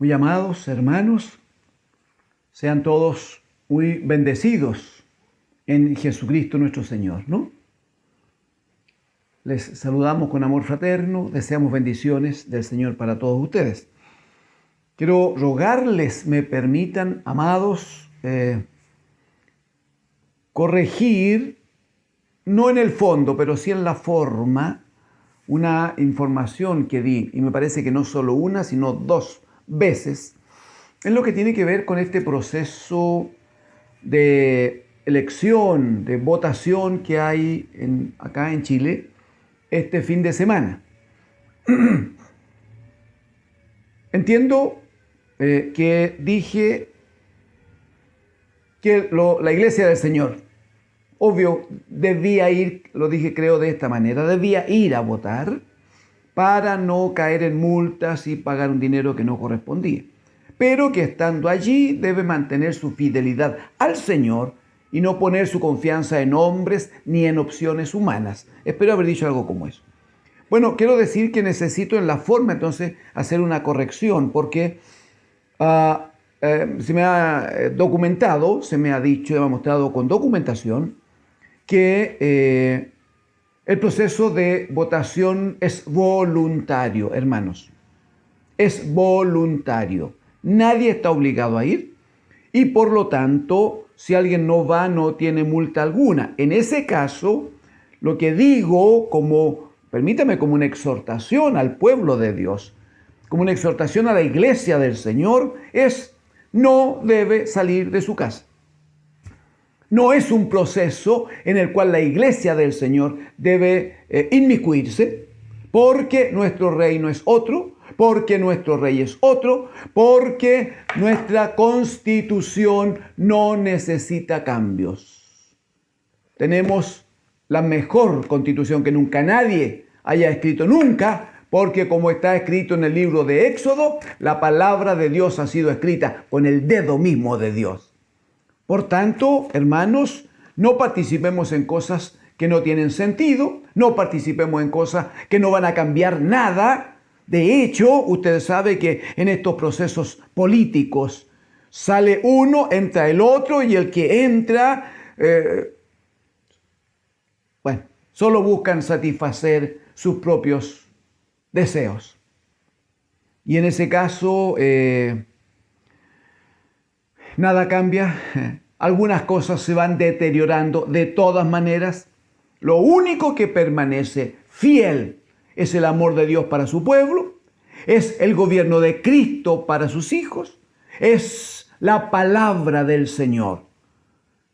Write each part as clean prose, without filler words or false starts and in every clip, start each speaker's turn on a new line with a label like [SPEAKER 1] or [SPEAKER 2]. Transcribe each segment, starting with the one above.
[SPEAKER 1] Muy amados hermanos, sean todos muy bendecidos en Jesucristo nuestro Señor, ¿no? Les saludamos con amor fraterno, deseamos bendiciones del Señor para todos ustedes. Quiero rogarles me permitan, amados, corregir, no en el fondo, pero sí en la forma, una información que di, y me parece que no solo una, sino dos veces, en lo que tiene que ver con este proceso de elección, de votación que hay acá en Chile este fin de semana. Entiendo que dije que la Iglesia del Señor, obvio, debía ir, lo dije creo de esta manera, debía ir a votar para no caer en multas y pagar un dinero que no correspondía. Pero que estando allí debe mantener su fidelidad al Señor y no poner su confianza en hombres ni en opciones humanas. Espero haber dicho algo como eso. Bueno, quiero decir que necesito en la forma entonces hacer una corrección porque se me ha documentado, se me ha dicho, me ha mostrado con documentación que el proceso de votación es voluntario, hermanos. Es voluntario. Nadie está obligado a ir y por lo tanto, si alguien no va, no tiene multa alguna. En ese caso, lo que digo permítame, como una exhortación al pueblo de Dios, como una exhortación a la iglesia del Señor, es no debe salir de su casa. No es un proceso en el cual la iglesia del Señor debe inmiscuirse, porque nuestro reino es otro, porque nuestro rey es otro, porque nuestra constitución no necesita cambios. Tenemos la mejor constitución que nunca nadie haya escrito nunca, porque como está escrito en el libro de Éxodo, la palabra de Dios ha sido escrita con el dedo mismo de Dios. Por tanto, hermanos, no participemos en cosas que no tienen sentido, no participemos en cosas que no van a cambiar nada. De hecho, usted sabe que en estos procesos políticos sale uno, entra el otro y el que entra, solo buscan satisfacer sus propios deseos. Y en ese caso, nada cambia, algunas cosas se van deteriorando de todas maneras. Lo único que permanece fiel es el amor de Dios para su pueblo, es el gobierno de Cristo para sus hijos, es la palabra del Señor,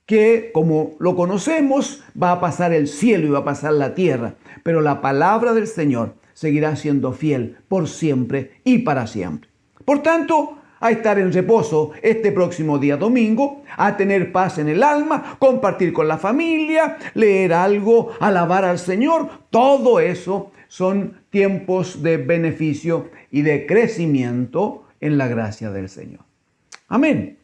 [SPEAKER 1] que como lo conocemos va a pasar el cielo y va a pasar la tierra, pero la palabra del Señor seguirá siendo fiel por siempre y para siempre. Por tanto, a estar en reposo este próximo día domingo, a tener paz en el alma, compartir con la familia, leer algo, alabar al Señor. Todo eso son tiempos de beneficio y de crecimiento en la gracia del Señor. Amén.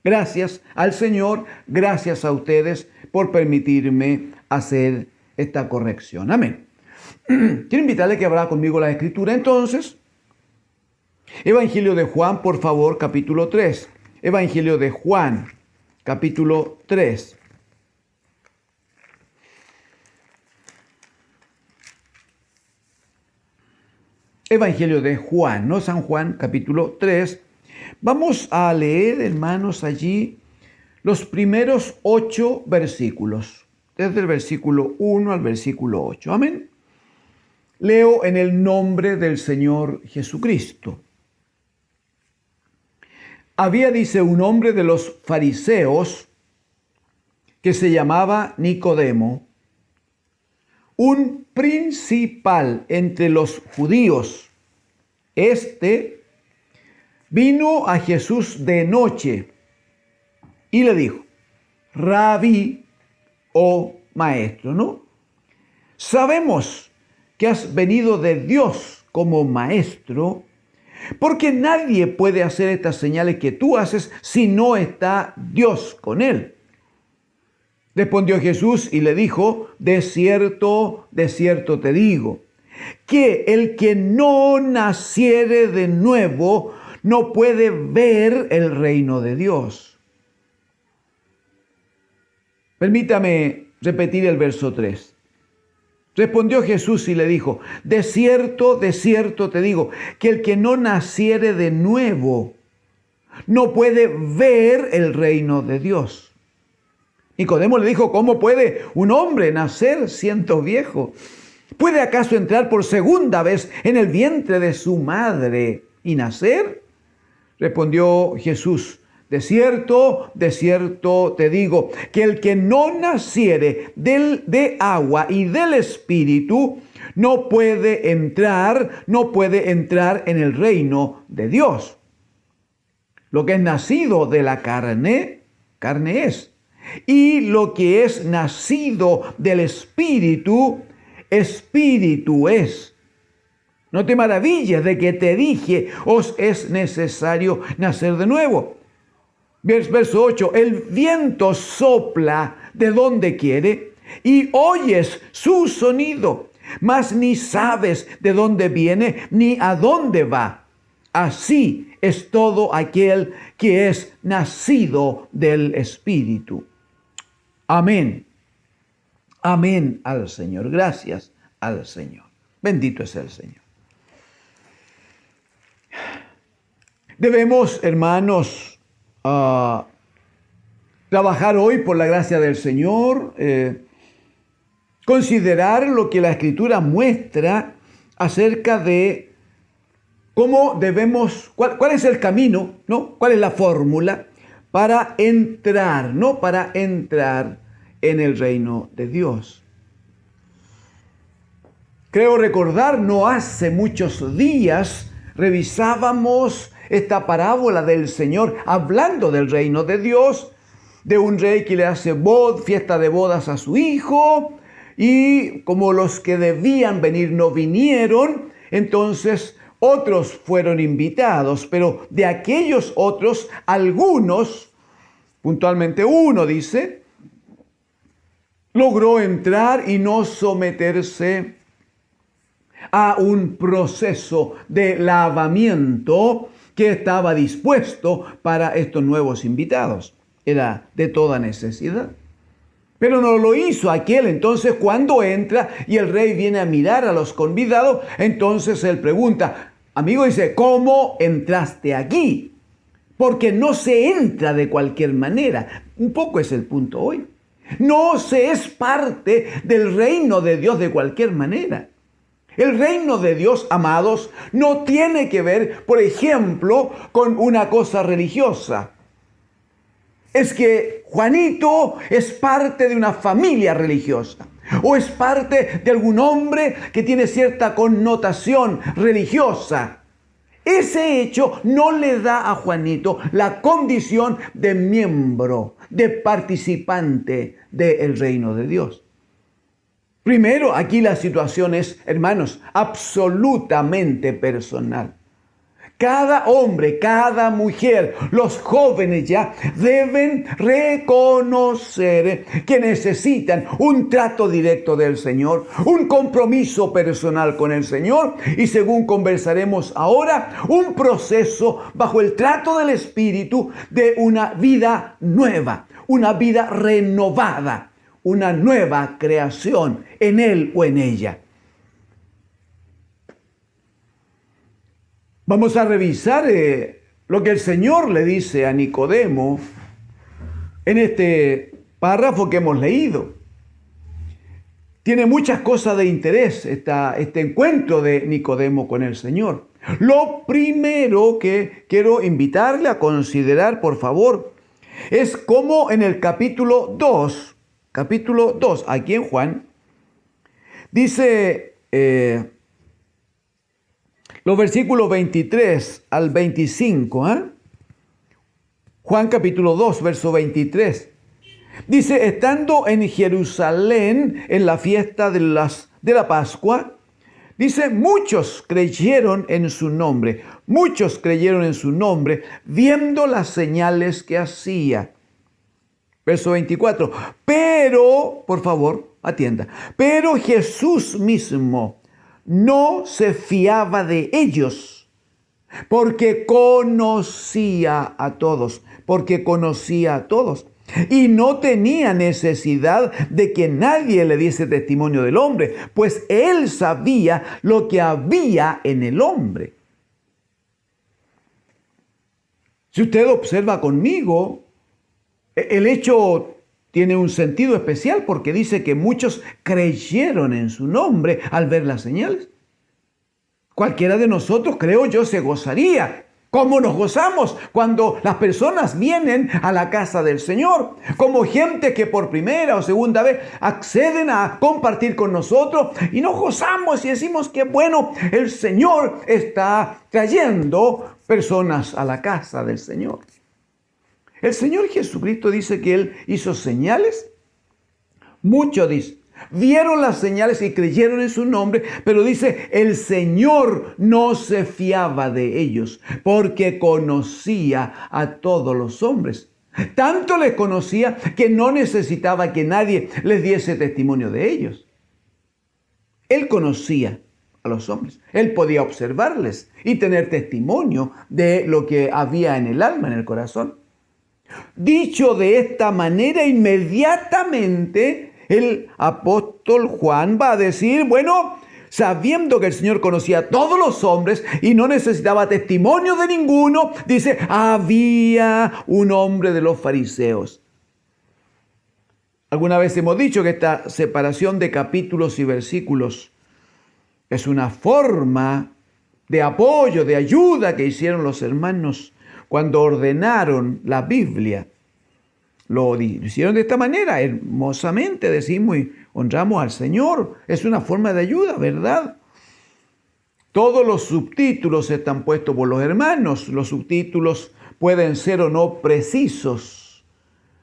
[SPEAKER 1] Gracias al Señor, gracias a ustedes por permitirme hacer esta corrección. Amén. Quiero invitarle que abra conmigo la Escritura entonces. Evangelio de Juan, por favor, capítulo 3. Evangelio de Juan, capítulo 3. Evangelio de Juan, no San Juan, capítulo 3. Vamos a leer, hermanos, allí los primeros 8 versículos, desde el versículo 1 al versículo 8. Amén. Leo en el nombre del Señor Jesucristo. Había, dice, un hombre de los fariseos que se llamaba Nicodemo, un principal entre los judíos. Este vino a Jesús de noche y le dijo: Rabí, o maestro, ¿no? Sabemos que has venido de Dios como maestro, porque nadie puede hacer estas señales que tú haces si no está Dios con él. Respondió Jesús y le dijo: de cierto te digo, que el que no naciere de nuevo no puede ver el reino de Dios. Permítame repetir el verso 3. Respondió Jesús y le dijo: de cierto te digo, que el que no naciere de nuevo no puede ver el reino de Dios. Nicodemo le dijo: ¿cómo puede un hombre nacer siendo viejo? ¿Puede acaso entrar por segunda vez en el vientre de su madre y nacer? Respondió Jesús: de cierto te digo, que el que no naciere de agua y del Espíritu no puede entrar en el reino de Dios. Lo que es nacido de la carne, carne es. Y lo que es nacido del Espíritu, Espíritu es. No te maravilles de que te dije: os es necesario nacer de nuevo. Verso 8, el viento sopla de donde quiere y oyes su sonido, mas ni sabes de dónde viene ni a dónde va. Así es todo aquel que es nacido del Espíritu. Amén. Amén al Señor. Gracias al Señor. Bendito es el Señor. Debemos, hermanos, trabajar hoy por la gracia del Señor, considerar lo que la Escritura muestra acerca de cómo debemos, cuál es el camino, ¿no? ¿Cuál es la fórmula para entrar, ¿no? Para entrar en el reino de Dios. Creo recordar, no hace muchos días revisábamos esta parábola del Señor hablando del reino de Dios, de un rey que le hace fiesta de bodas a su hijo, y como los que debían venir no vinieron, entonces otros fueron invitados, pero de aquellos otros, algunos, puntualmente uno dice, logró entrar y no someterse a un proceso de lavamiento que estaba dispuesto para estos nuevos invitados. Era de toda necesidad. Pero no lo hizo aquel. Entonces, cuando entra y el rey viene a mirar a los convidados, entonces él pregunta, amigo, dice, ¿cómo entraste aquí? Porque no se entra de cualquier manera. Un poco es el punto hoy. No se es parte del reino de Dios de cualquier manera. El reino de Dios, amados, no tiene que ver, por ejemplo, con una cosa religiosa. Es que Juanito es parte de una familia religiosa, o es parte de algún hombre que tiene cierta connotación religiosa. Ese hecho no le da a Juanito la condición de miembro, de participante del reino de Dios. Primero, aquí la situación es, hermanos, absolutamente personal. Cada hombre, cada mujer, los jóvenes ya deben reconocer que necesitan un trato directo del Señor, un compromiso personal con el Señor y, según conversaremos ahora, un proceso bajo el trato del Espíritu de una vida nueva, una vida renovada, una nueva creación en él o en ella. Vamos a revisar lo que el Señor le dice a Nicodemo en este párrafo que hemos leído. Tiene muchas cosas de interés este encuentro de Nicodemo con el Señor. Lo primero que quiero invitarle a considerar, por favor, es cómo en el capítulo 2, aquí en Juan, dice los versículos 23 al 25, Juan capítulo 2, verso 23. Dice, estando en Jerusalén en la fiesta de la Pascua, dice, muchos creyeron en su nombre, viendo las señales que hacía. Verso 24, pero, por favor, atienda, pero Jesús mismo no se fiaba de ellos, porque conocía a todos, porque conocía a todos. Y no tenía necesidad de que nadie le diese testimonio del hombre, pues él sabía lo que había en el hombre. Si usted observa conmigo, el hecho tiene un sentido especial porque dice que muchos creyeron en su nombre al ver las señales. Cualquiera de nosotros, creo yo, se gozaría. ¿Cómo nos gozamos cuando las personas vienen a la casa del Señor? Como gente que por primera o segunda vez acceden a compartir con nosotros y nos gozamos y decimos que bueno, el Señor está trayendo personas a la casa del Señor. El Señor Jesucristo dice que Él hizo señales. Muchos dicen. Vieron las señales y creyeron en su nombre, pero dice, el Señor no se fiaba de ellos, porque conocía a todos los hombres. Tanto les conocía que no necesitaba que nadie les diese testimonio de ellos. Él conocía a los hombres. Él podía observarles y tener testimonio de lo que había en el alma, en el corazón. Dicho de esta manera, inmediatamente el apóstol Juan va a decir, bueno, sabiendo que el Señor conocía a todos los hombres y no necesitaba testimonio de ninguno, dice, había un hombre de los fariseos. Alguna vez hemos dicho que esta separación de capítulos y versículos es una forma de apoyo, de ayuda que hicieron los hermanos cuando ordenaron la Biblia. Lo hicieron de esta manera, hermosamente decimos y honramos al Señor. Es una forma de ayuda, ¿verdad? Todos los subtítulos están puestos por los hermanos. Los subtítulos pueden ser o no precisos.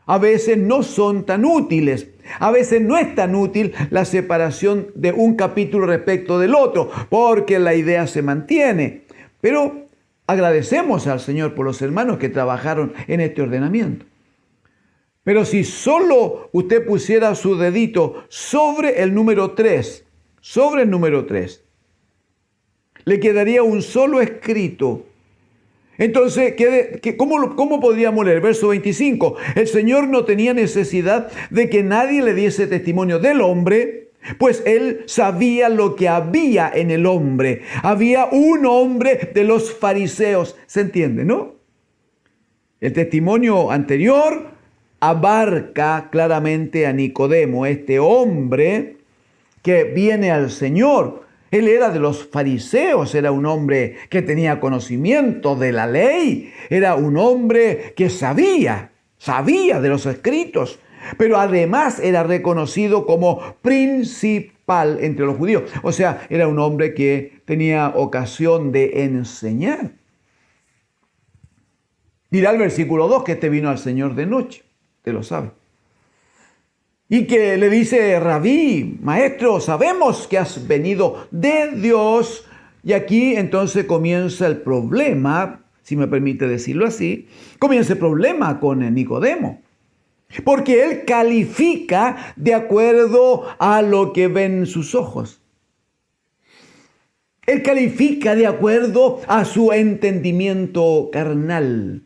[SPEAKER 1] A veces no son tan útiles. A veces no es tan útil la separación de un capítulo respecto del otro, porque la idea se mantiene. Pero agradecemos al Señor por los hermanos que trabajaron en este ordenamiento. Pero si solo usted pusiera su dedito sobre el número 3, le quedaría un solo escrito. Entonces, ¿cómo podríamos leer? Verso 25. El Señor no tenía necesidad de que nadie le diese testimonio del hombre, pues Él sabía lo que había en el hombre. Había un hombre de los fariseos. ¿Se entiende, no? El testimonio anterior abarca claramente a Nicodemo, este hombre que viene al Señor. Él era de los fariseos, era un hombre que tenía conocimiento de la ley, era un hombre que sabía de los escritos, pero además era reconocido como principal entre los judíos. O sea, era un hombre que tenía ocasión de enseñar. Dirá el versículo 2 que este vino al Señor de noche. Usted lo sabe. Y que le dice, Rabí, maestro, sabemos que has venido de Dios. Y aquí entonces comienza el problema, si me permite decirlo así, comienza el problema con Nicodemo. Porque él califica de acuerdo a lo que ven sus ojos. Él califica de acuerdo a su entendimiento carnal.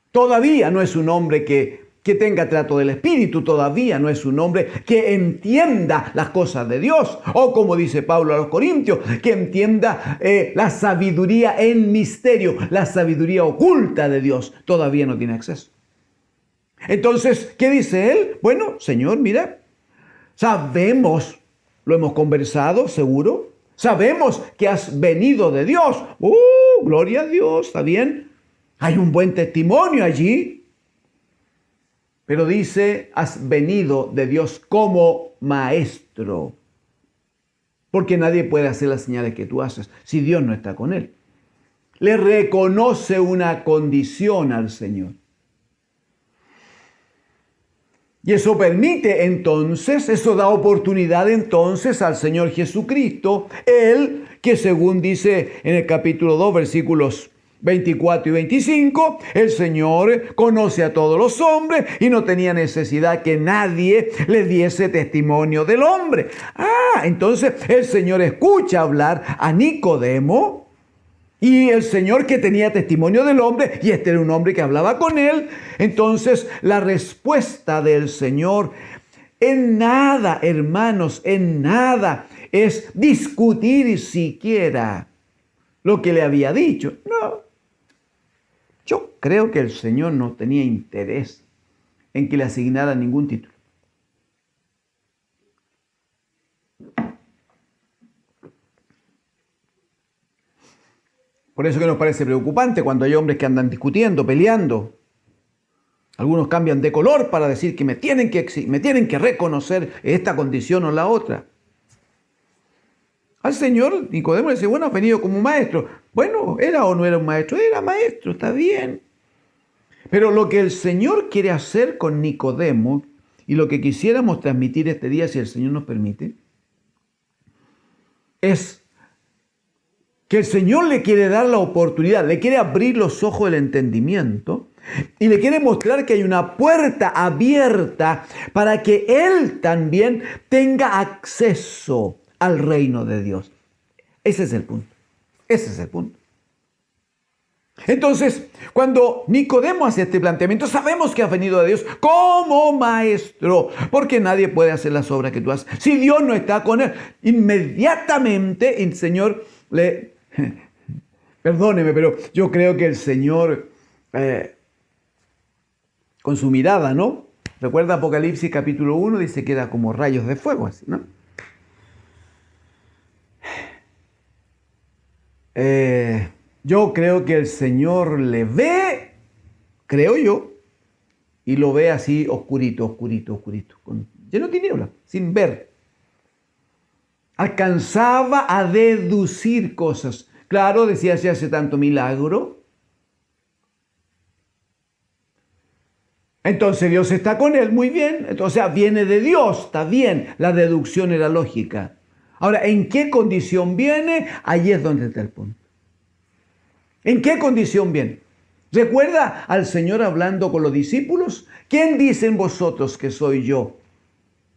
[SPEAKER 1] Todavía no es un hombre que tenga trato del Espíritu, todavía no es un hombre que entienda las cosas de Dios. O como dice Pablo a los Corintios, que entienda la sabiduría en misterio, la sabiduría oculta de Dios. Todavía no tiene acceso. Entonces, ¿qué dice él? Bueno, Señor, mira, sabemos, lo hemos conversado, seguro. Sabemos que has venido de Dios. Gloria a Dios, está bien. Hay un buen testimonio allí. Pero dice, has venido de Dios como maestro. Porque nadie puede hacer las señales que tú haces si Dios no está con él. Le reconoce una condición al Señor. Y eso permite entonces, eso da oportunidad entonces al Señor Jesucristo, Él que según dice en el capítulo 2, versículos 24 y 25, el Señor conoce a todos los hombres y no tenía necesidad que nadie le diese testimonio del hombre. Entonces el Señor escucha hablar a Nicodemo Y el Señor, que tenía testimonio del hombre, y este era un hombre que hablaba con él, entonces la respuesta del Señor: en nada, hermanos, en nada es discutir siquiera lo que le había dicho. No, yo creo que el Señor no tenía interés en que le asignara ningún título. Por eso que nos parece preocupante cuando hay hombres que andan discutiendo, peleando. Algunos cambian de color para decir que me tienen que reconocer esta condición o la otra. Al Señor Nicodemo le dice: bueno, has venido como maestro. Bueno, ¿era o no era un maestro? Era maestro, está bien. Pero lo que el Señor quiere hacer con Nicodemo, y lo que quisiéramos transmitir este día, si el Señor nos permite, es que el Señor le quiere dar la oportunidad, le quiere abrir los ojos del entendimiento y le quiere mostrar que hay una puerta abierta para que Él también tenga acceso al reino de Dios. Ese es el punto. Ese es el punto. Entonces, cuando Nicodemo hace este planteamiento, sabemos que ha venido de Dios como maestro, porque nadie puede hacer las obras que tú haces si Dios no está con él. Inmediatamente el Señor le... Perdóneme, pero yo creo que el Señor, con su mirada, ¿no? Recuerda Apocalipsis capítulo 1, dice que era como rayos de fuego, así, ¿no? Yo creo que el Señor le ve, creo yo, y lo ve así oscurito, oscurito, oscurito, lleno de tinieblas, sin ver. Alcanzaba a deducir cosas. Claro, decía, se hace tanto milagro. Entonces Dios está con él, muy bien. Entonces viene de Dios, está bien. La deducción era lógica. Ahora, ¿en qué condición viene? Allí es donde está el punto. ¿En qué condición viene? ¿Recuerda al Señor hablando con los discípulos? ¿Quién dicen vosotros que soy yo?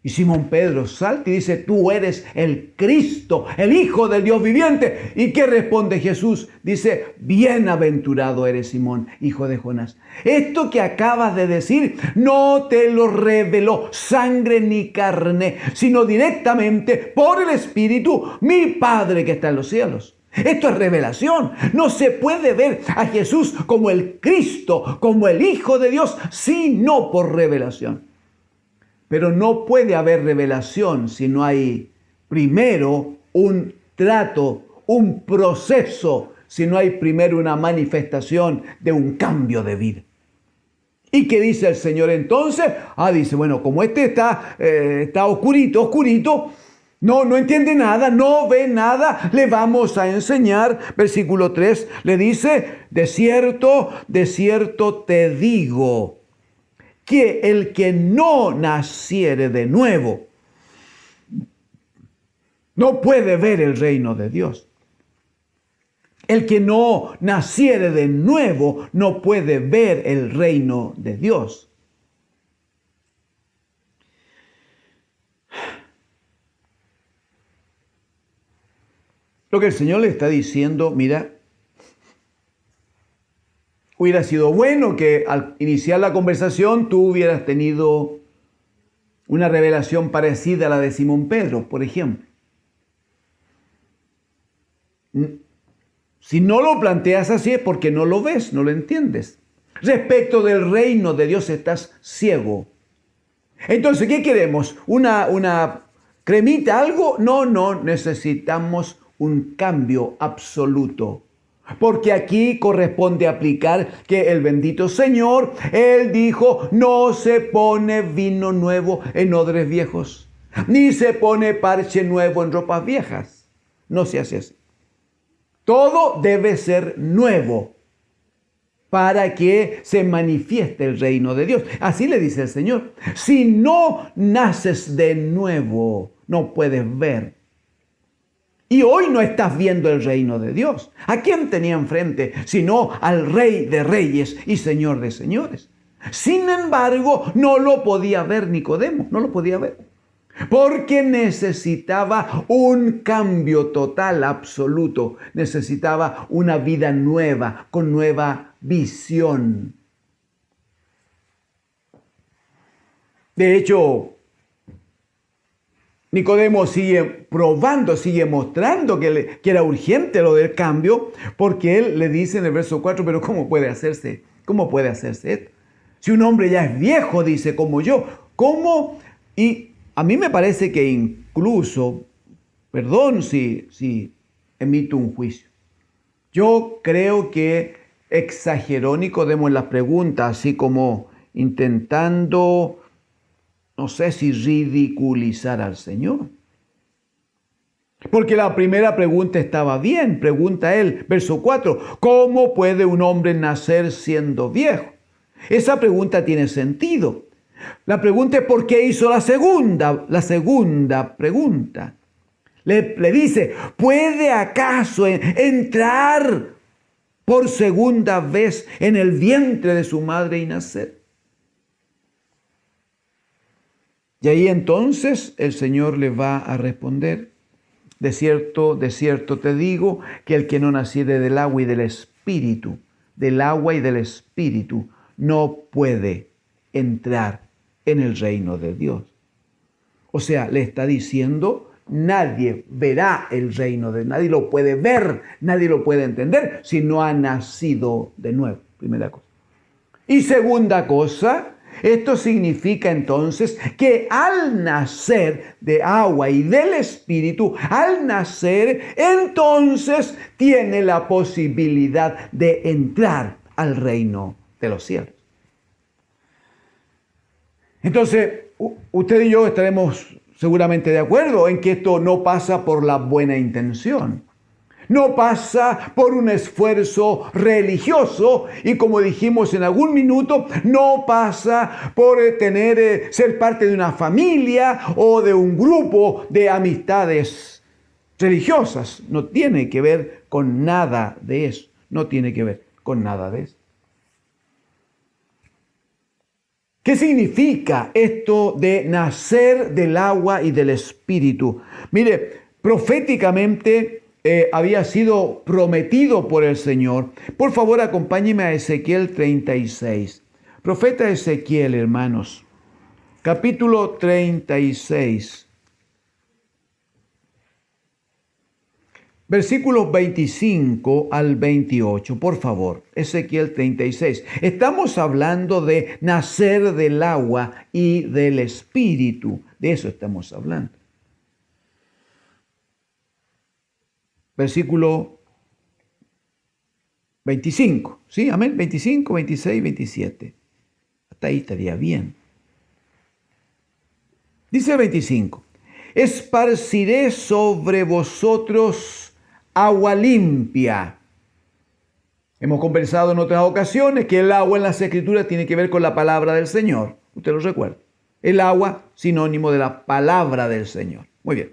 [SPEAKER 1] Y Simón Pedro salta y dice: tú eres el Cristo, el Hijo del Dios viviente. ¿Y qué responde Jesús? Dice: bienaventurado eres Simón, hijo de Jonás. Esto que acabas de decir no te lo reveló sangre ni carne, sino directamente por el Espíritu, mi Padre que está en los cielos. Esto es revelación. No se puede ver a Jesús como el Cristo, como el Hijo de Dios, sino por revelación. Pero no puede haber revelación si no hay primero un trato, un proceso, si no hay primero una manifestación de un cambio de vida. ¿Y qué dice el Señor entonces? Dice, bueno, como este está oscurito, no entiende nada, no ve nada, le vamos a enseñar. Versículo 3 le dice: de cierto te digo, que el que no naciere de nuevo no puede ver el reino de Dios. El que no naciere de nuevo no puede ver el reino de Dios. Lo que el Señor le está diciendo: mira, hubiera sido bueno que al iniciar la conversación tú hubieras tenido una revelación parecida a la de Simón Pedro, por ejemplo. Si no lo planteas así es porque no lo ves, no lo entiendes. Respecto del reino de Dios estás ciego. Entonces, ¿qué queremos? ¿Una cremita, algo? No, necesitamos un cambio absoluto. Porque aquí corresponde aplicar que el bendito Señor, Él dijo: no se pone vino nuevo en odres viejos, ni se pone parche nuevo en ropas viejas. No se hace así. Todo debe ser nuevo para que se manifieste el reino de Dios. Así le dice el Señor. Si no naces de nuevo, no puedes ver. Y hoy no estás viendo el reino de Dios. ¿A quién tenía enfrente? Sino al Rey de Reyes y Señor de Señores. Sin embargo, no lo podía ver Nicodemo, no lo podía ver. Porque necesitaba un cambio total, absoluto. Necesitaba una vida nueva, con nueva visión. De hecho, Nicodemo sigue probando, sigue mostrando que era urgente lo del cambio, porque él le dice en el verso 4, pero ¿cómo puede hacerse? ¿Cómo puede hacerse esto? Si un hombre ya es viejo, dice, como yo, ¿cómo? Y a mí me parece que incluso, perdón si emito un juicio, yo creo que exageró Nicodemo en las preguntas, así como intentando, no sé si ridiculizar al Señor. Porque la primera pregunta estaba bien, pregunta él, verso 4, ¿cómo puede un hombre nacer siendo viejo? Esa pregunta tiene sentido. La pregunta es ¿por qué hizo la segunda pregunta? Le dice, ¿puede acaso entrar por segunda vez en el vientre de su madre y nacer? Y ahí entonces el Señor le va a responder, de cierto te digo, que el que no naciere del agua y del Espíritu, no puede entrar en el reino de Dios. O sea, le está diciendo, nadie verá el reino de Dios, nadie lo puede ver, nadie lo puede entender si no ha nacido de nuevo. Primera cosa. Y segunda cosa, esto significa entonces que al nacer de agua y del Espíritu, al nacer, entonces tiene la posibilidad de entrar al reino de los cielos. Entonces, usted y yo estaremos seguramente de acuerdo en que esto no pasa por la buena intención. No pasa por un esfuerzo religioso y, como dijimos en algún minuto, no pasa por ser parte de una familia o de un grupo de amistades religiosas. No tiene que ver con nada de eso. No tiene que ver con nada de eso. ¿Qué significa esto de nacer del agua y del Espíritu? Mire, proféticamente había sido prometido por el Señor. Por favor, acompáñeme a Ezequiel 36. Profeta Ezequiel, hermanos, capítulo 36. Versículos 25 al 28, por favor, Ezequiel 36. Estamos hablando de nacer del agua y del Espíritu. De eso estamos hablando. Versículo 25, ¿sí? Amén. 25, 26, 27. Hasta ahí estaría bien. Dice el 25. Esparciré sobre vosotros agua limpia. Hemos conversado en otras ocasiones que el agua en las Escrituras tiene que ver con la palabra del Señor. Usted lo recuerda. El agua, sinónimo de la palabra del Señor. Muy bien.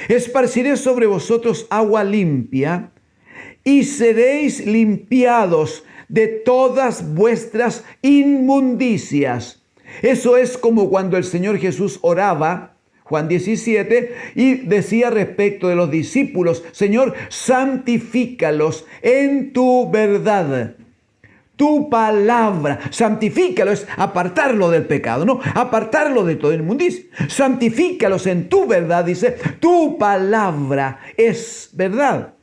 [SPEAKER 1] Esparciré sobre vosotros agua limpia y seréis limpiados de todas vuestras inmundicias. Eso es como cuando el Señor Jesús oraba, Juan 17, y decía respecto de los discípulos, Señor, santifícalos en tu verdad. Tu palabra, santifícalo, es apartarlo del pecado, ¿no? Apartarlo de toda inmundicia. Santifícalos en tu verdad, dice, tu palabra es verdad.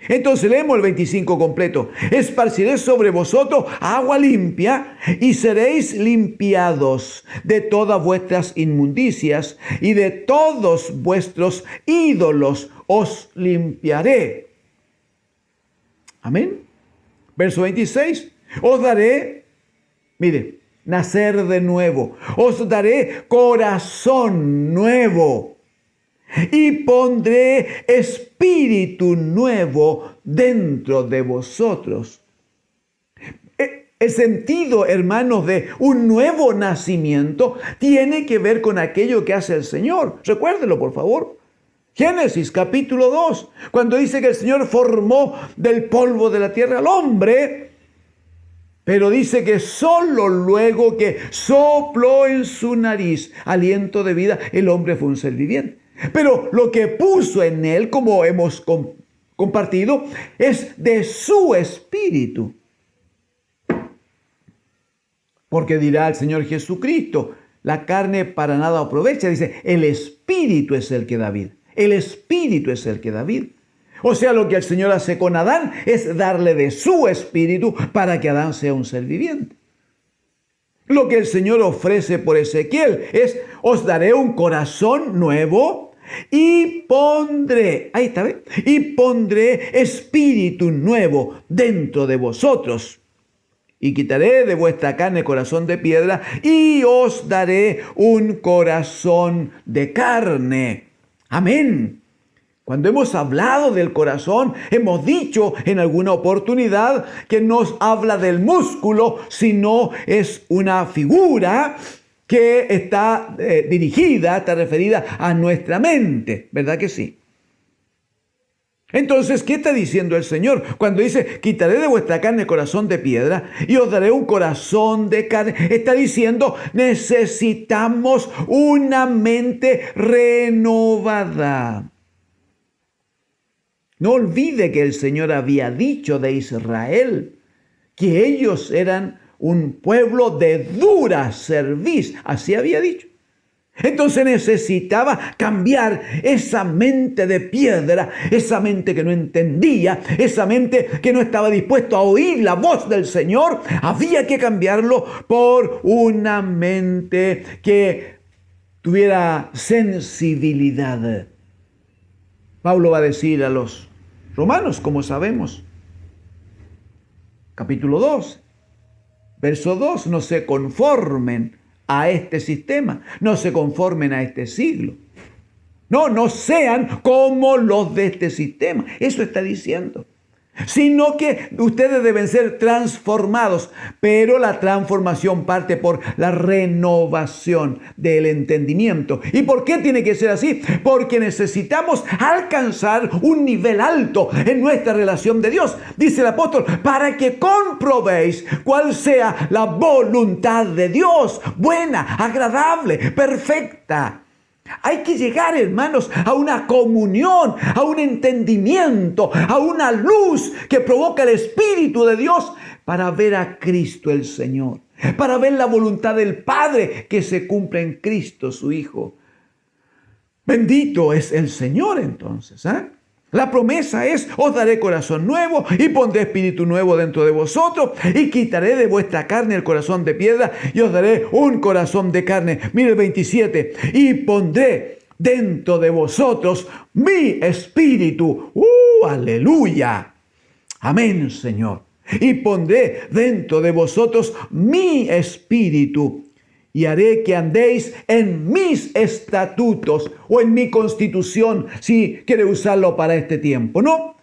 [SPEAKER 1] Entonces leemos el 25 completo. Esparciré sobre vosotros agua limpia y seréis limpiados de todas vuestras inmundicias y de todos vuestros ídolos os limpiaré. Amén. Verso 26. Os daré, mire, nacer de nuevo. Os daré corazón nuevo. Y pondré espíritu nuevo dentro de vosotros. El sentido, hermanos, de un nuevo nacimiento tiene que ver con aquello que hace el Señor. Recuérdelo, por favor. Génesis capítulo 2, cuando dice que el Señor formó del polvo de la tierra al hombre Pero dice que solo luego que sopló en su nariz aliento de vida, el hombre fue un ser viviente. Pero lo que puso en él, como hemos compartido, es de su espíritu. Porque dirá el Señor Jesucristo, la carne para nada aprovecha. Dice, el espíritu es el que da vida. El espíritu es el que da vida. O sea, lo que el Señor hace con Adán es darle de su espíritu para que Adán sea un ser viviente. Lo que el Señor ofrece por Ezequiel es, os daré un corazón nuevo y pondré, ahí está, ¿ves? Y pondré espíritu nuevo dentro de vosotros. Y quitaré de vuestra carne corazón de piedra y os daré un corazón de carne. Amén. Cuando hemos hablado del corazón, hemos dicho en alguna oportunidad que no habla del músculo, sino es una figura que está dirigida, está referida a nuestra mente, ¿verdad que sí? Entonces, ¿qué está diciendo el Señor? Cuando dice, quitaré de vuestra carne el corazón de piedra y os daré un corazón de carne, está diciendo, necesitamos una mente renovada. No olvide que el Señor había dicho de Israel que ellos eran un pueblo de dura cerviz. Así había dicho. Entonces necesitaba cambiar esa mente de piedra, esa mente que no entendía, esa mente que no estaba dispuesta a oír la voz del Señor. Había que cambiarlo por una mente que tuviera sensibilidad. Pablo va a decir a los romanos, como sabemos, capítulo 2, verso 2, no se conformen a este sistema, no se conformen a este siglo. No sean como los de este sistema. Eso está diciendo. Sino que ustedes deben ser transformados, pero la transformación parte por la renovación del entendimiento. ¿Y por qué tiene que ser así? Porque necesitamos alcanzar un nivel alto en nuestra relación de Dios, dice el apóstol, para que comprobéis cuál sea la voluntad de Dios, buena, agradable, perfecta. Hay que llegar, hermanos, a una comunión, a un entendimiento, a una luz que provoca el Espíritu de Dios para ver a Cristo el Señor, para ver la voluntad del Padre que se cumple en Cristo su Hijo. Bendito es el Señor entonces, ¿eh? La promesa es, os daré corazón nuevo y pondré espíritu nuevo dentro de vosotros y quitaré de vuestra carne el corazón de piedra y os daré un corazón de carne. Mire el 27, y pondré dentro de vosotros mi espíritu. ¡Aleluya! Amén, Señor. Y pondré dentro de vosotros mi espíritu. Y haré que andéis en mis estatutos o en mi constitución, si quiere usarlo para este tiempo, ¿no?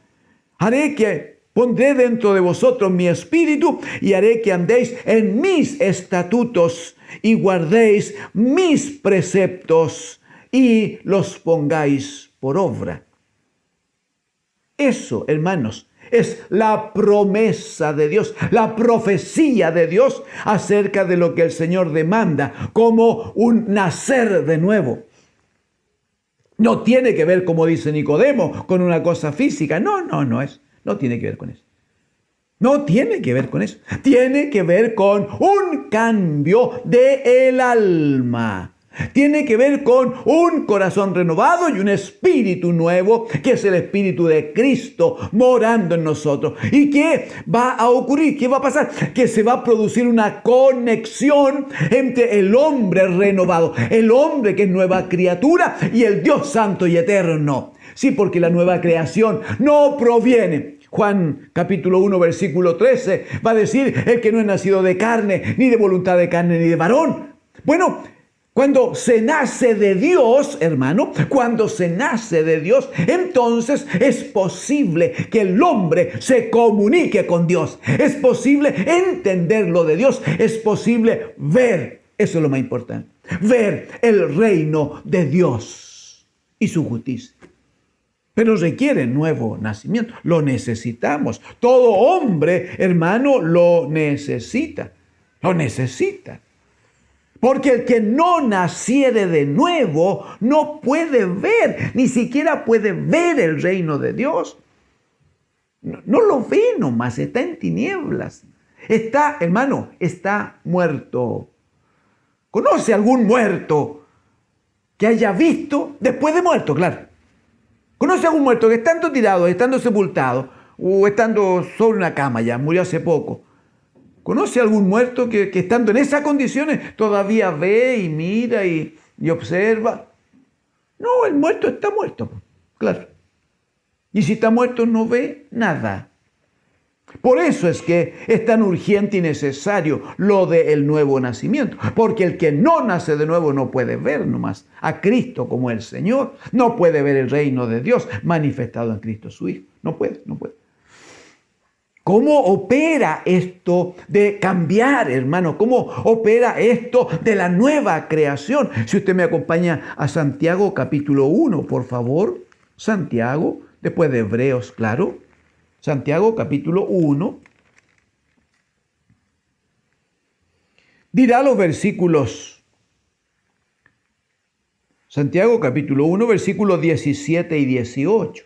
[SPEAKER 1] Pondré dentro de vosotros mi espíritu y haré que andéis en mis estatutos y guardéis mis preceptos y los pongáis por obra. Eso, hermanos, es la promesa de Dios, la profecía de Dios acerca de lo que el Señor demanda como un nacer de nuevo. No tiene que ver, como dice Nicodemo, con una cosa física. No tiene que ver con eso. No tiene que ver con eso. Tiene que ver con un cambio del alma. Tiene que ver con un corazón renovado y un espíritu nuevo, que es el espíritu de Cristo morando en nosotros. ¿Y qué va a ocurrir? ¿Qué va a pasar? Que se va a producir una conexión entre el hombre renovado, el hombre que es nueva criatura, y el Dios santo y eterno. Sí, porque la nueva creación no proviene. Juan capítulo 1 versículo 13 va a decir, el que no es nacido de carne, ni de voluntad de carne, ni de varón. Bueno, cuando se nace de Dios, hermano, cuando se nace de Dios, entonces es posible que el hombre se comunique con Dios. Es posible entender lo de Dios. Es posible ver, eso es lo más importante, ver el reino de Dios y su justicia. pero requiere nuevo nacimiento. Lo necesitamos. Todo hombre, hermano, lo necesita. Lo necesita. Porque el que no naciere de nuevo no puede ver, ni siquiera puede ver el reino de Dios. No lo ve nomás, está en tinieblas. Está, hermano, está muerto. ¿Conoce algún muerto que haya visto después de muerto? Claro. ¿Conoce algún muerto que estando tirado, estando sepultado o estando sobre una cama ya, murió hace poco? ¿Conoce algún muerto que estando en esas condiciones todavía ve y mira y observa? No, el muerto está muerto, claro. Y si está muerto no ve nada. Por eso es que es tan urgente y necesario lo del nuevo nacimiento. Porque el que no nace de nuevo no puede ver nomás a Cristo como el Señor. No puede ver el reino de Dios manifestado en Cristo su Hijo. No puede. ¿Cómo opera esto de cambiar, hermano? ¿Cómo opera esto de la nueva creación? Si usted me acompaña a Santiago capítulo 1, por favor. Santiago, después de Hebreos, claro. Santiago capítulo 1. Dirá los versículos. Santiago capítulo 1, versículos 17 y 18.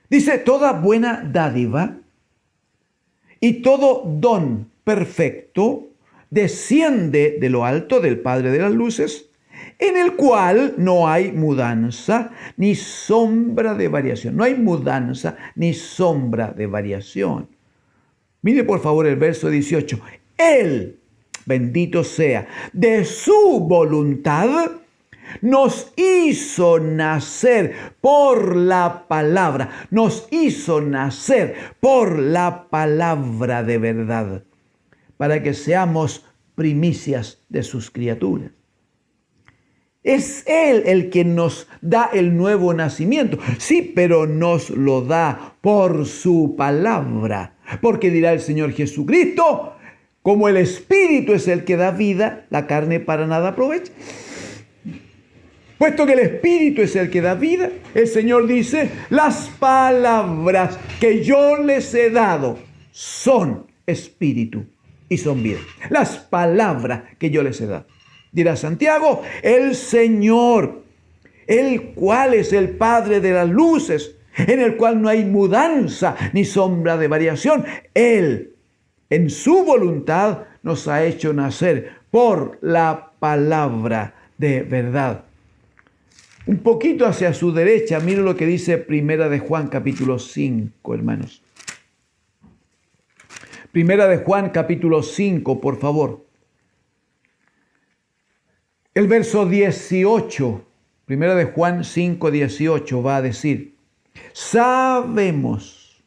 [SPEAKER 1] Dice, toda buena dádiva y todo don perfecto desciende de lo alto del Padre de las luces, en el cual no hay mudanza ni sombra de variación. No hay mudanza ni sombra de variación. Mire por favor el verso 18. Él, bendito sea, de su voluntad nos hizo nacer por la palabra. Nos hizo nacer por la palabra de verdad, para que seamos primicias de sus criaturas. Es Él el que nos da el nuevo nacimiento. Sí, pero nos lo da por su palabra. Porque dirá el Señor Jesucristo, como el Espíritu es el que da vida, la carne para nada aprovecha. Puesto que el Espíritu es el que da vida, el Señor dice, las palabras que yo les he dado son espíritu y son vida. Las palabras que yo les he dado. Dirá Santiago, el Señor, el cual es el Padre de las luces, en el cual no hay mudanza ni sombra de variación. Él, en su voluntad, nos ha hecho nacer por la palabra de verdad. Un poquito hacia su derecha, mire lo que dice Primera de Juan capítulo 5, hermanos. Primera de Juan capítulo 5, por favor. El verso 18, Primera de Juan 5, 18 va a decir, sabemos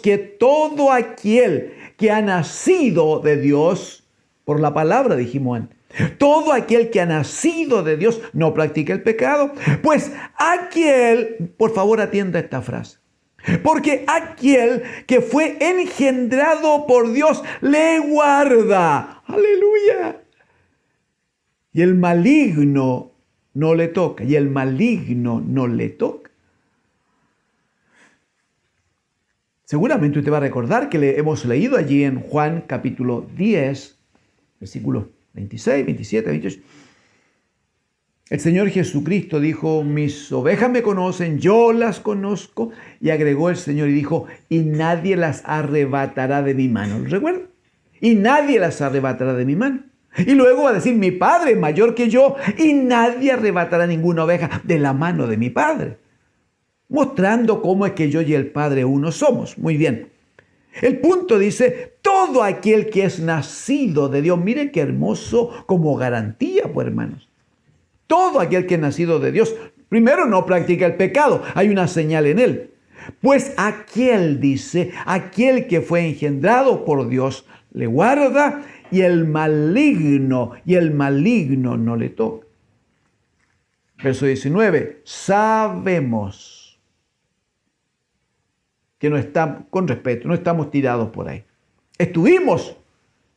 [SPEAKER 1] que todo aquel que ha nacido de Dios, por la palabra dijimos antes, todo aquel que ha nacido de Dios no practica el pecado, pues aquel, por favor atienda esta frase, porque aquel que fue engendrado por Dios le guarda. ¡Aleluya! Y el maligno no le toca. Y el maligno no le toca. Seguramente usted va a recordar que le hemos leído allí en Juan capítulo 10, versículos 26, 27, 28. El Señor Jesucristo dijo, mis ovejas me conocen, yo las conozco. Y agregó el Señor y dijo, y nadie las arrebatará de mi mano. ¿Lo recuerdan? Y nadie las arrebatará de mi mano. Y luego va a decir, mi Padre es mayor que yo, y nadie arrebatará ninguna oveja de la mano de mi Padre. Mostrando cómo es que yo y el Padre uno somos. Muy bien. El punto dice, todo aquel que es nacido de Dios. Miren qué hermoso como garantía, pues hermanos. Todo aquel que es nacido de Dios, primero no practica el pecado, hay una señal en él. Pues aquel, dice, aquel que fue engendrado por Dios, le guarda y el maligno no le toca. Verso 19, sabemos que no estamos, con respeto, no estamos tirados por ahí. Estuvimos,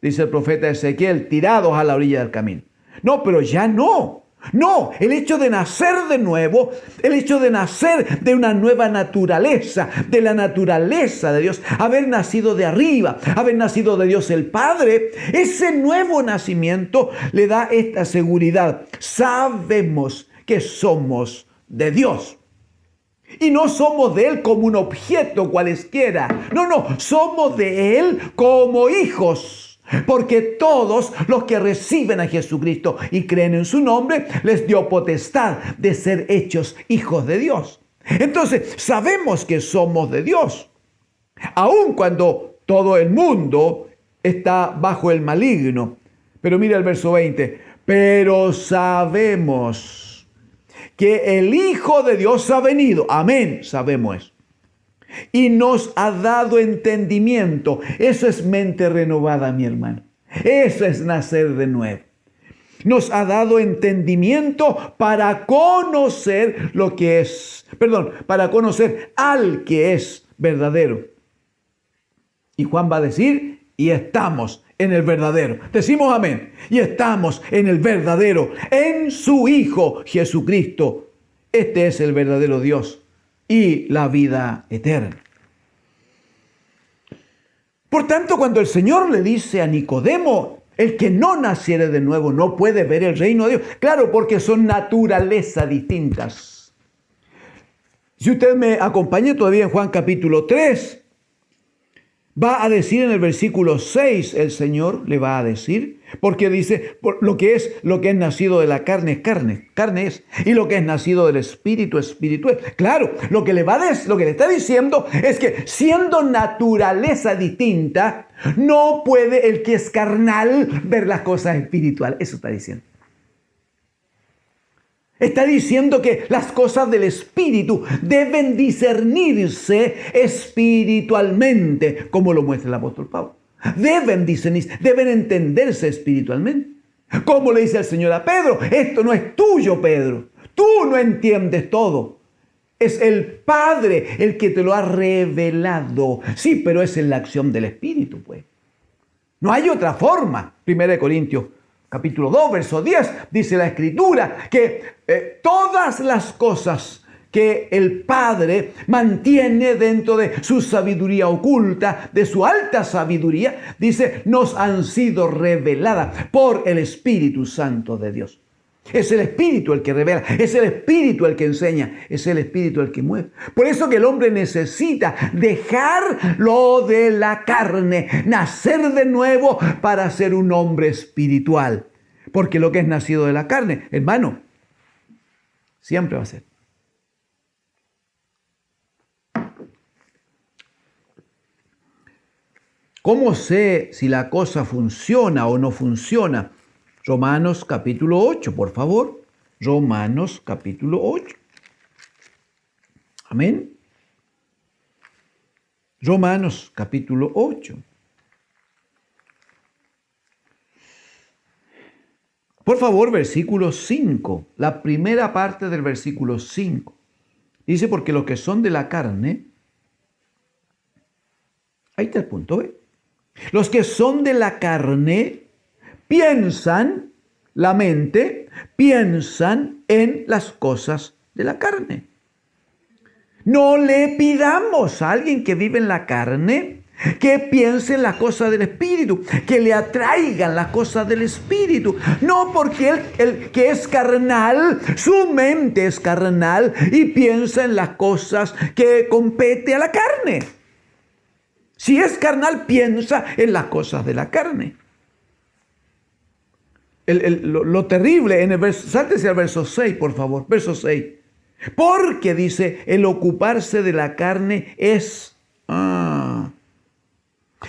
[SPEAKER 1] dice el profeta Ezequiel, tirados a la orilla del camino. No, pero ya no. No, el hecho de nacer de nuevo, el hecho de nacer de una nueva naturaleza, de la naturaleza de Dios, haber nacido de arriba, haber nacido de Dios el Padre, ese nuevo nacimiento le da esta seguridad. Sabemos que somos de Dios. Y no somos de Él como un objeto cualesquiera. No, somos de Él como hijos. Porque todos los que reciben a Jesucristo y creen en su nombre, les dio potestad de ser hechos hijos de Dios. Entonces, sabemos que somos de Dios. Aun cuando todo el mundo está bajo el maligno. Pero mira el verso 20. Pero sabemos que el Hijo de Dios ha venido. Amén, sabemos eso. Y nos ha dado entendimiento. Eso es mente renovada, mi hermano. Eso es nacer de nuevo. Nos ha dado entendimiento para conocer lo que es, para conocer al que es verdadero. Y Juan va a decir, y estamos en el verdadero. Decimos amén. Y estamos en el verdadero, en su Hijo Jesucristo. Este es el verdadero Dios y la vida eterna. Por tanto, cuando el Señor le dice a Nicodemo, el que no naciere de nuevo no puede ver el reino de Dios. Claro, porque son naturalezas distintas. Si usted me acompaña todavía en Juan capítulo 3, va a decir en el versículo 6, el Señor le va a decir, porque dice, lo que es nacido de la carne es carne es, y lo que es nacido del espíritu es espiritual. Claro, lo que le está diciendo es que siendo naturaleza distinta, no puede el que es carnal ver las cosas espirituales. Eso está diciendo. Está diciendo que las cosas del espíritu deben discernirse espiritualmente, como lo muestra el apóstol Pablo. Deben discernirse, deben entenderse espiritualmente. Como le dice el Señor a Pedro, esto no es tuyo, Pedro. Tú no entiendes todo. Es el Padre el que te lo ha revelado. Sí, pero es en la acción del Espíritu, pues. No hay otra forma. 1 Corintios capítulo 2, verso 10, dice la Escritura que todas las cosas que el Padre mantiene dentro de su sabiduría oculta, de su alta sabiduría, dice, nos han sido reveladas por el Espíritu Santo de Dios. Es el Espíritu el que revela, es el Espíritu el que enseña, es el Espíritu el que mueve. Por eso que el hombre necesita dejar lo de la carne, nacer de nuevo para ser un hombre espiritual. Porque lo que es nacido de la carne, hermano, siempre va a ser. ¿Cómo sé si la cosa funciona o no funciona? Romanos capítulo 8, por favor. Romanos capítulo 8. Amén. Romanos capítulo 8. Por favor, versículo 5. La primera parte del versículo 5. Dice, porque los que son de la carne, ahí está el punto, ¿ve? Los que son de la carne piensan, la mente, piensan en las cosas de la carne. No le pidamos a alguien que vive en la carne que piense en las cosas del Espíritu, que le atraigan las cosas del Espíritu. No, porque el que es carnal, su mente es carnal y piensa en las cosas que compete a la carne. Si es carnal, piensa en las cosas de la carne. Lo terrible en el verso, sáltese al verso 6, por favor, verso 6. Porque dice, el ocuparse de la carne es...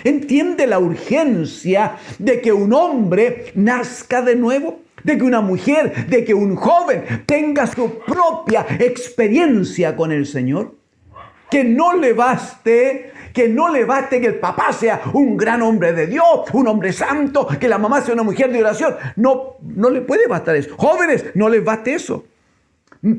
[SPEAKER 1] ¿Entiende la urgencia de que un hombre nazca de nuevo? De que una mujer, de que un joven tenga su propia experiencia con el Señor. Que no le baste que el papá sea un gran hombre de Dios, un hombre santo, que la mamá sea una mujer de oración. No le puede bastar eso. Jóvenes, no les baste eso.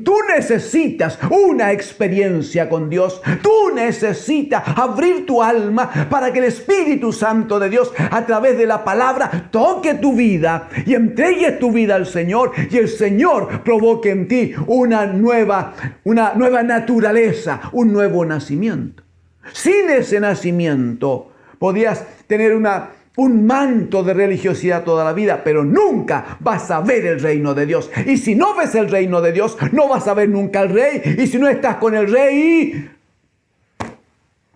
[SPEAKER 1] Tú necesitas una experiencia con Dios. Tú necesitas abrir tu alma para que el Espíritu Santo de Dios, a través de la palabra, toque tu vida y entregues tu vida al Señor, y el Señor provoque en ti una nueva naturaleza, un nuevo nacimiento. Sin ese nacimiento podías tener un manto de religiosidad toda la vida, pero nunca vas a ver el reino de Dios. Y si no ves el reino de Dios, no vas a ver nunca al Rey. Y si no estás con el Rey,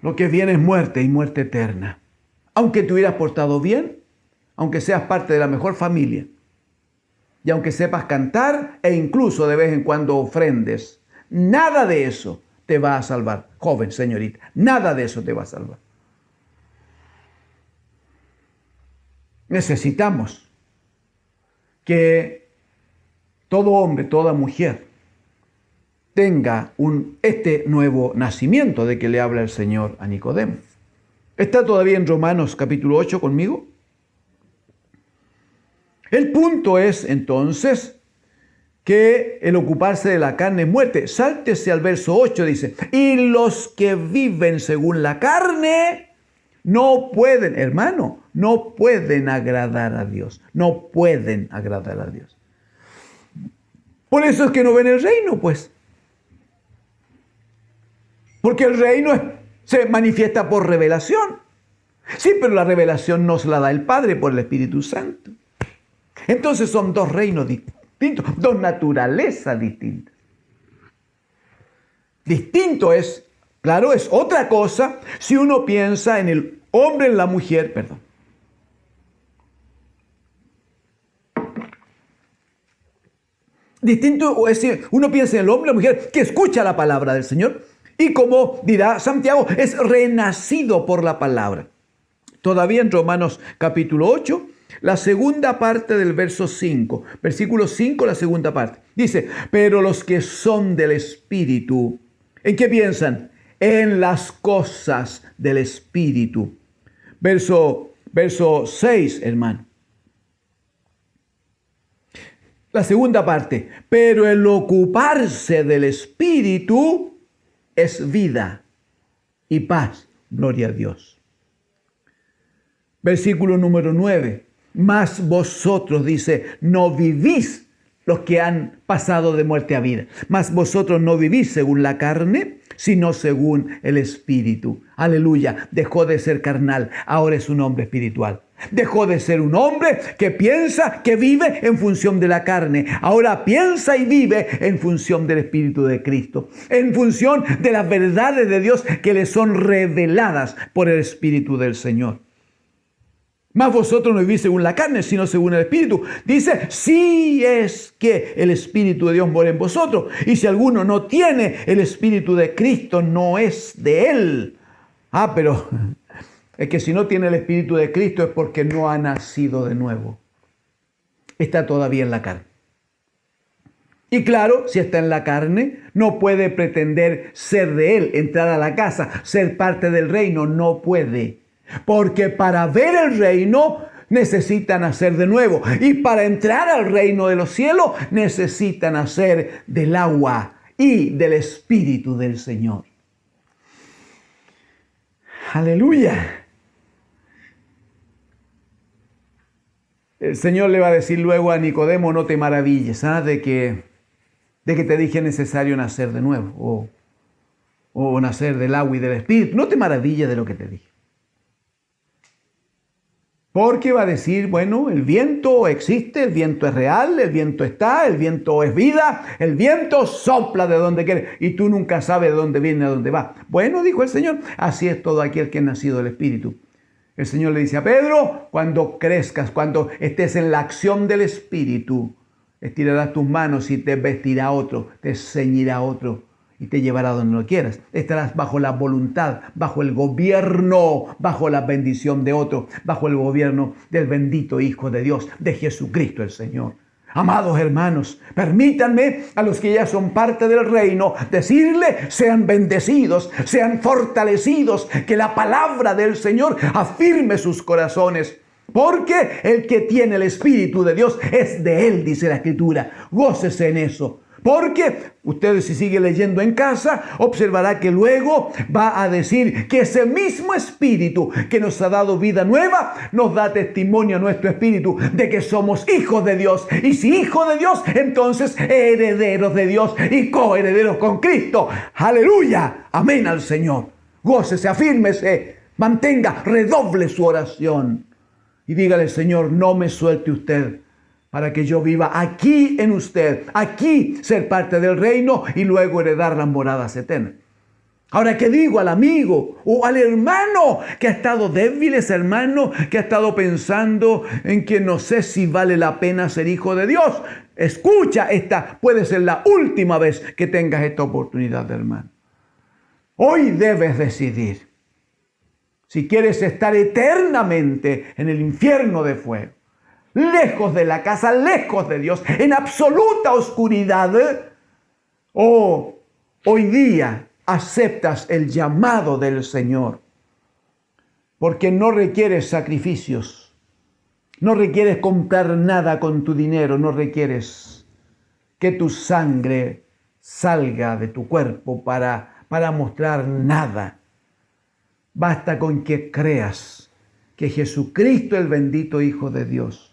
[SPEAKER 1] lo que viene es muerte, y muerte eterna. Aunque te hubieras portado bien, aunque seas parte de la mejor familia, y aunque sepas cantar e incluso de vez en cuando ofrendes, nada de eso te va a salvar. Joven, señorita, nada de eso te va a salvar. Necesitamos que todo hombre, toda mujer tenga este nuevo nacimiento de que le habla el Señor a Nicodemo. ¿Está todavía en Romanos capítulo 8 conmigo? El punto es entonces que el ocuparse de la carne es muerte. Sáltese al verso 8, dice: y los que viven según la carne no pueden, hermano, no pueden agradar a Dios. No pueden agradar a Dios. Por eso es que no ven el reino, pues. Porque el reino se manifiesta por revelación. Sí, pero la revelación nos la da el Padre por el Espíritu Santo. Entonces son dos reinos distintos, dos naturalezas distintas. Distinto es, claro, es otra cosa si uno piensa en el hombre, en la mujer, perdón. Distinto es si uno piensa en el hombre, la mujer que escucha la palabra del Señor y, como dirá Santiago, es renacido por la palabra. Todavía en Romanos capítulo 8, la segunda parte del verso 5, versículo 5, la segunda parte, dice: pero los que son del Espíritu, ¿en qué piensan? En las cosas del Espíritu. Verso 6, hermano. La segunda parte: pero el ocuparse del Espíritu es vida y paz. Gloria a Dios. Versículo número 9. Mas vosotros, dice, no vivís, los que han pasado de muerte a vida. Mas vosotros no vivís según la carne, sino según el Espíritu. Aleluya. Dejó de ser carnal, ahora es un hombre espiritual. Dejó de ser un hombre que piensa, que vive en función de la carne. Ahora piensa y vive en función del Espíritu de Cristo. En función de las verdades de Dios que le son reveladas por el Espíritu del Señor. Mas vosotros no vivís según la carne, sino según el Espíritu. Dice, si es que el Espíritu de Dios mora en vosotros. Y si alguno no tiene el Espíritu de Cristo, no es de él. Pero es que si no tiene el Espíritu de Cristo es porque no ha nacido de nuevo. Está todavía en la carne. Y claro, si está en la carne, no puede pretender ser de él, entrar a la casa, ser parte del reino. No puede. Porque para ver el reino necesitan nacer de nuevo. Y para entrar al reino de los cielos necesitan nacer del agua y del Espíritu del Señor. Aleluya. El Señor le va a decir luego a Nicodemo: no te maravilles de que te dije necesario nacer de nuevo, o nacer del agua y del Espíritu. No te maravilles de lo que te dije. Porque va a decir, bueno, el viento existe, el viento es real, el viento está, el viento es vida, el viento sopla de donde quiere y tú nunca sabes de dónde viene, a dónde va. Bueno, dijo el Señor, así es todo aquel que es nacido del Espíritu. El Señor le dice a Pedro: cuando crezcas, cuando estés en la acción del Espíritu, estirarás tus manos y te vestirá otro, te ceñirá otro y te llevará donde no quieras. Estarás bajo la voluntad, bajo el gobierno, bajo la bendición de otro, bajo el gobierno del bendito Hijo de Dios, de Jesucristo el Señor. Amados hermanos, permítanme a los que ya son parte del reino decirle: sean bendecidos, sean fortalecidos, que la palabra del Señor afirme sus corazones. Porque el que tiene el Espíritu de Dios es de él, dice la Escritura. Gócese en eso. Porque usted, si sigue leyendo en casa, observará que luego va a decir que ese mismo Espíritu que nos ha dado vida nueva, nos da testimonio a nuestro espíritu de que somos hijos de Dios. Y si hijos de Dios, entonces herederos de Dios y coherederos con Cristo. ¡Aleluya! Amén al Señor. Gócese, afírmese, mantenga, redoble su oración. Y dígale: Señor, no me suelte usted, para que yo viva aquí en usted, aquí ser parte del reino y luego heredar las moradas eternas. Ahora, ¿qué digo al amigo o al hermano que ha estado débil, ese hermano que ha estado pensando en que no sé si vale la pena ser hijo de Dios? Escucha, esta puede ser la última vez que tengas esta oportunidad, hermano. Hoy debes decidir si quieres estar eternamente en el infierno de fuego, lejos de la casa, lejos de Dios, en absoluta oscuridad, o hoy día aceptas el llamado del Señor, porque no requieres sacrificios, no requieres comprar nada con tu dinero, no requieres que tu sangre salga de tu cuerpo para mostrar nada. Basta con que creas que Jesucristo, el bendito Hijo de Dios,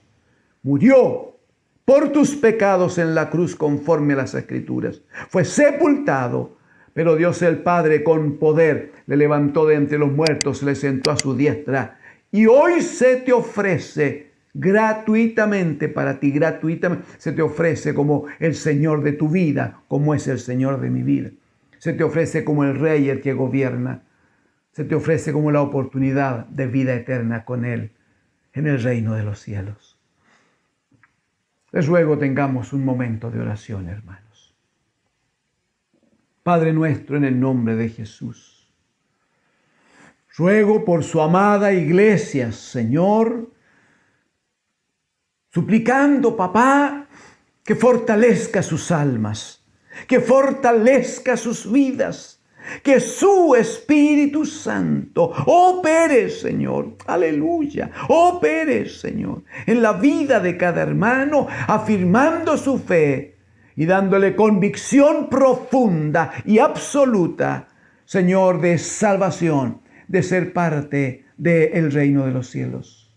[SPEAKER 1] murió por tus pecados en la cruz conforme a las Escrituras. Fue sepultado, pero Dios el Padre con poder le levantó de entre los muertos, le sentó a su diestra. Y hoy se te ofrece gratuitamente para ti, gratuitamente se te ofrece como el Señor de tu vida, como es el Señor de mi vida. Se te ofrece como el Rey, el que gobierna. Se te ofrece como la oportunidad de vida eterna con Él en el reino de los cielos. Les ruego tengamos un momento de oración, hermanos. Padre nuestro, en el nombre de Jesús, ruego por su amada iglesia, Señor, suplicando, papá, que fortalezca sus almas, que fortalezca sus vidas, que su Espíritu Santo opere, Señor, aleluya, opere, Señor, en la vida de cada hermano, afirmando su fe y dándole convicción profunda y absoluta, Señor, de salvación, de ser parte del reino de los cielos.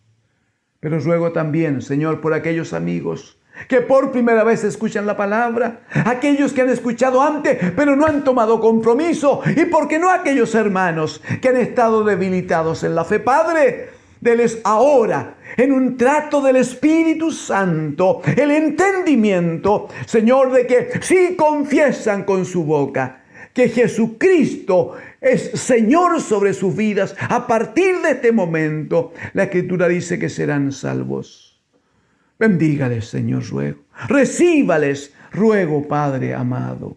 [SPEAKER 1] Pero ruego también, Señor, por aquellos amigos que por primera vez escuchan la palabra, aquellos que han escuchado antes pero no han tomado compromiso, y por qué no aquellos hermanos que han estado debilitados en la fe. Padre, deles ahora, en un trato del Espíritu Santo, el entendimiento, Señor, de que si confiesan con su boca que Jesucristo es Señor sobre sus vidas, a partir de este momento la Escritura dice que serán salvos. Bendígales, Señor, ruego. Recíbales, ruego, Padre amado.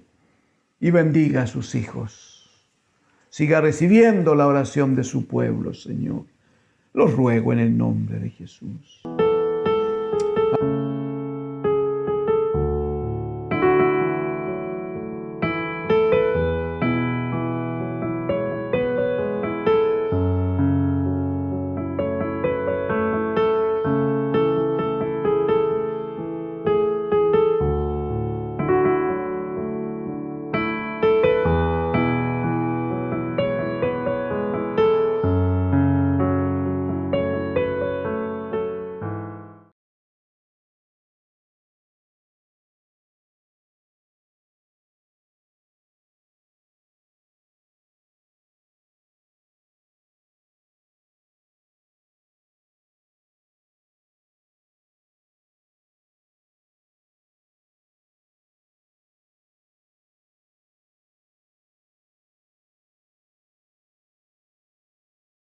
[SPEAKER 1] Y bendiga a sus hijos. Siga recibiendo la oración de su pueblo, Señor. Lo ruego en el nombre de Jesús.